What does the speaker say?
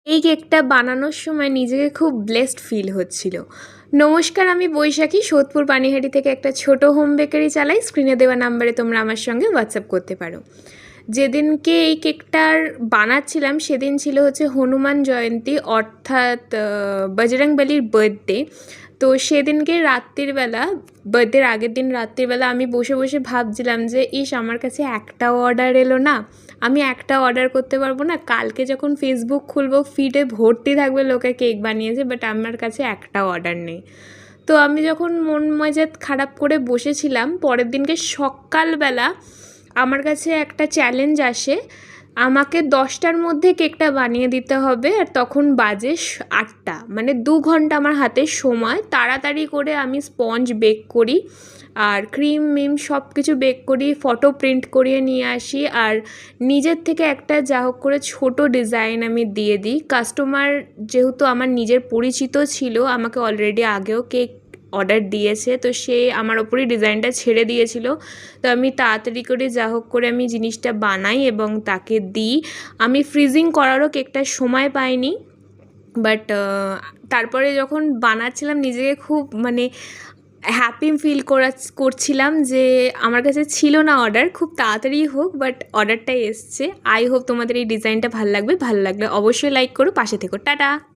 এই কেকটা বানানোর সময় নিজেকে খুব ব্লেসড ফিল হচ্ছিল। নমস্কার, আমি বৈশাখী, সোদপুর পানিহাটি থেকে একটা ছোট হোম বেকারি চালাই। স্ক্রিনে দেওয়া নাম্বারে তোমরা আমার সঙ্গে হোয়াটসঅ্যাপ করতে পারো। যেদিনকে এই কেকটার বানাচ্ছিলাম সেদিন ছিল হচ্ছে হনুমান জয়ন্তী, অর্থাৎ বজরংবলির বার্থডে। তো সেদিনকে রাত্রিবেলা, বার্থডের আগের দিন রাত্রিবেলা আমি বসে বসে ভাবছিলাম যে আমার কাছে একটাও অর্ডার এলো না, আমি একটা অর্ডার করতে পারবো না। কালকে যখন ফেসবুক খুলবো ফিডে ভর্তি থাকবে লোকে কেক বানিয়েছে, বাট আমার কাছে একটাও অর্ডার নেই। তো আমি যখন মন মেজাজ খারাপ করে বসেছিলাম, পরের দিনকে সকালবেলা আমার কাছে একটা চ্যালেঞ্জ আসে, আমাকে 10টার মধ্যে কেকটা বানিয়ে দিতে হবে। আর তখন বাজে 8টা, মানে 2 ঘন্টা আমার হাতে সময়। তাড়াতাড়ি করে আমি স্পঞ্জ বেক করি আর ক্রিম সব কিছু বেক করি, ফটো প্রিন্ট করিয়ে নিয়ে আসি, আর নিজের থেকে একটা যা হোক করে ছোটো ডিজাইন আমি দিয়ে দিই। কাস্টমার যেহেতু আমার নিজের পরিচিত ছিল, আমাকে অলরেডি আগেও কেক অর্ডার দিয়েছে, তো সে আমার ওপরই ডিজাইনটা ছেড়ে দিয়েছিল। তো আমি তাড়াতাড়ি করে যা হোক করে আমি জিনিসটা বানাই এবং তাকে দিই। আমি ফ্রিজিং করারও কেকটা সময় পাইনি, বাট তারপরে যখন বানাচ্ছিলাম নিজেকে খুব হ্যাপি ফিল করছিলাম যে আমার কাছে ছিল না অর্ডার, খুব তাড়াতাড়ি হোক বাট অর্ডারটা এসছে। আই হোপ তোমাদের এই ডিজাইনটা ভালো লাগবে। ভালো লাগলে অবশ্যই লাইক করো, পাশে থেকো। টাটা।